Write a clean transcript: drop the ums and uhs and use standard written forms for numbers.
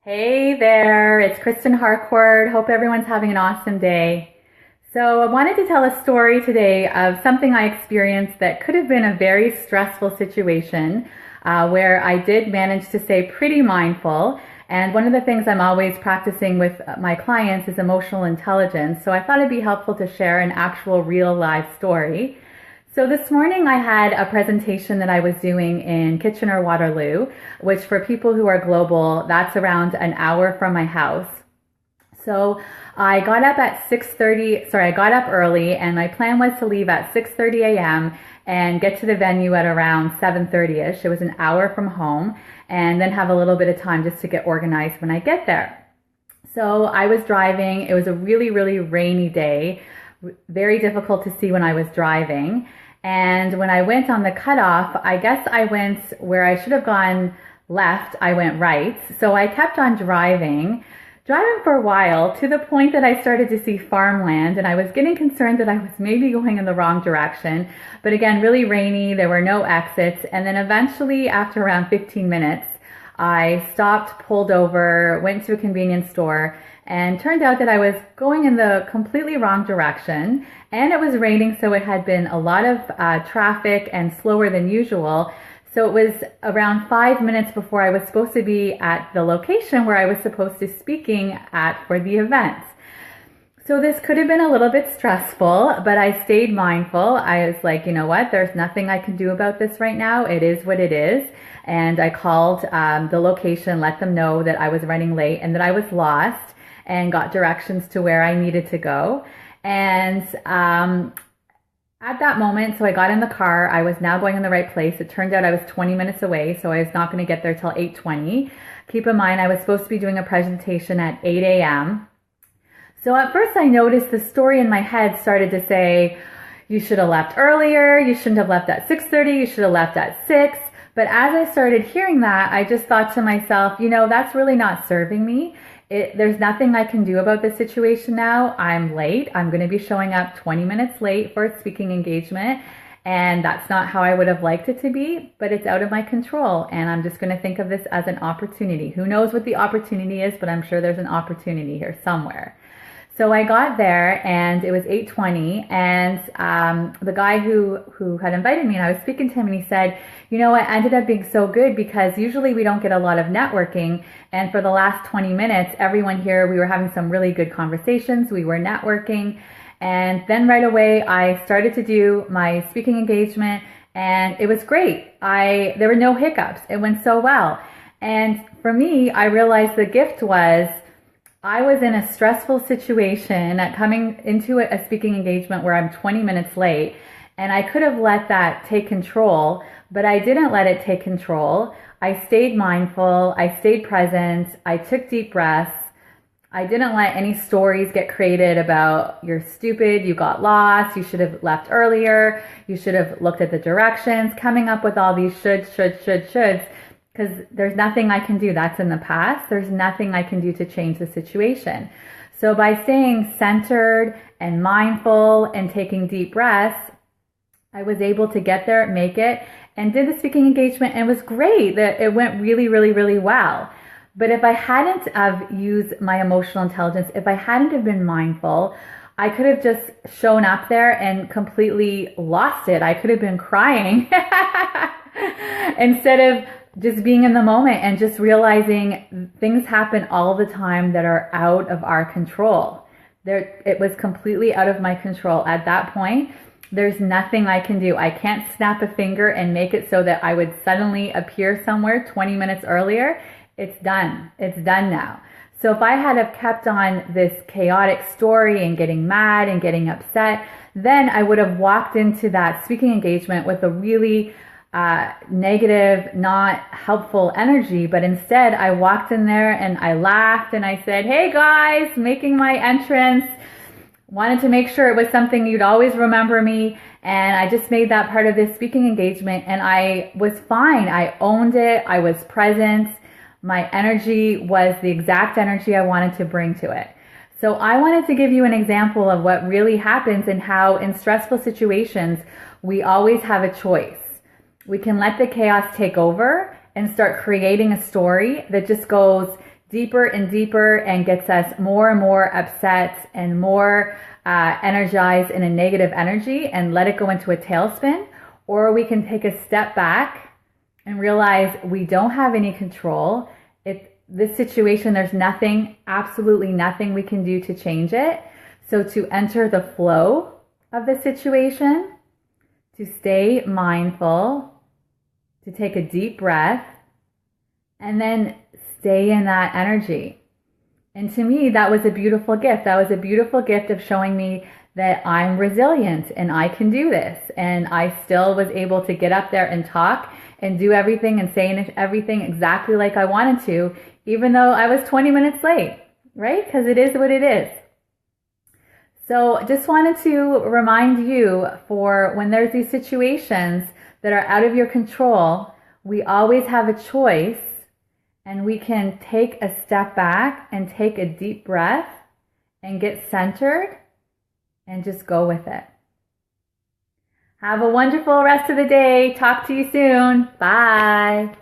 Hey there, it's Kristen Harcourt. Hope everyone's having an awesome day. So I wanted to tell a story today of something I experienced that could have been a very stressful situation where I did manage to stay pretty mindful. And one of the things I'm always practicing with my clients is emotional intelligence. So I thought it'd be helpful to share an actual real life story. So this morning I had a presentation that I was doing in Kitchener-Waterloo, which for people who are global, that's around an hour from my house. So I got up at I got up early and my plan was to leave at 6:30 a.m. and get to the venue at around 7:30ish. It was an hour from home and then have a little bit of time just to get organized when I get there. So I was driving. It was a really, really rainy day, very difficult to see when I was driving. And when I went on the cutoff, I guess I went where I should have gone left, I went right. So I kept on driving for a while to the point that I started to see farmland and I was getting concerned that I was maybe going in the wrong direction. But again, really rainy, there were no exits. And then eventually after around 15 minutes, I stopped, pulled over, went to a convenience store, and turned out that I was going in the completely wrong direction. And it was raining, so it had been a lot of traffic and slower than usual. So it was around 5 minutes before I was supposed to be at the location where I was supposed to be speaking at for the event. So this could have been a little bit stressful, but I stayed mindful. I was like, you know what? There's nothing I can do about this right now. It is what it is. And I called the location, let them know that I was running late and that I was lost and got directions to where I needed to go. And at that moment, so I got in the car. I was now going in the right place. It turned out I was 20 minutes away, so I was not going to get there till 8:20. Keep in mind, I was supposed to be doing a presentation at 8 a.m. So at first I noticed the story in my head started to say, you should have left earlier, you shouldn't have left at 6:30, you should have left at 6. But as I started hearing that, I just thought to myself, that's really not serving me. There's nothing I can do about this situation now. I'm late. I'm going to be showing up 20 minutes late for a speaking engagement. And that's not how I would have liked it to be, but it's out of my control. And I'm just going to think of this as an opportunity. Who knows what the opportunity is, but I'm sure there's an opportunity here somewhere. So I got there and it was 8:20 and the guy who had invited me and I was speaking to him and he said, it ended up being so good because usually we don't get a lot of networking. And for the last 20 minutes, everyone here, we were having some really good conversations. We were networking. And then right away, I started to do my speaking engagement and it was great. There were no hiccups. It went so well. And for me, I realized the gift was I was in a stressful situation at coming into a speaking engagement where I'm 20 minutes late and I could have let that take control, but I didn't let it take control. I stayed mindful. I stayed present. I took deep breaths. I didn't let any stories get created about you're stupid, you got lost, you should have left earlier, you should have looked at the directions, coming up with all these shoulds. Because there's nothing I can do. That's in the past. There's nothing I can do to change the situation. So by staying centered and mindful and taking deep breaths, I was able to get there, make it, and did the speaking engagement, and it was great. It went really, really, really well. But if I hadn't have used my emotional intelligence, if I hadn't have been mindful, I could have just shown up there and completely lost it. I could have been crying instead of just being in the moment and just realizing things happen all the time that are out of our control. It was completely out of my control. At that point, there's nothing I can do. I can't snap a finger and make it so that I would suddenly appear somewhere 20 minutes earlier. It's done. It's done now. So if I had have kept on this chaotic story and getting mad and getting upset, then I would have walked into that speaking engagement with a really negative, not helpful energy. But instead I walked in there and I laughed and I said, hey guys, making my entrance, wanted to make sure it was something you'd always remember me. And I just made that part of this speaking engagement and I was fine. I owned it. I was present. My energy was the exact energy I wanted to bring to it. So I wanted to give you an example of what really happens and how in stressful situations, we always have a choice. We can let the chaos take over and start creating a story that just goes deeper and deeper and gets us more and more upset and more energized in a negative energy and let it go into a tailspin. Or we can take a step back and realize we don't have any control. This situation, there's nothing, absolutely nothing we can do to change it. So to enter the flow of the situation, to stay mindful, to take a deep breath, and then stay in that energy. And to me, that was a beautiful gift. That was a beautiful gift of showing me that I'm resilient and I can do this. And I still was able to get up there and talk and do everything and say everything exactly like I wanted to, even though I was 20 minutes late, right? Because it is what it is. So just wanted to remind you, for when there's these situations that are out of your control, we always have a choice, and we can take a step back and take a deep breath and get centered and just go with it. Have a wonderful rest of the day. Talk to you soon. Bye.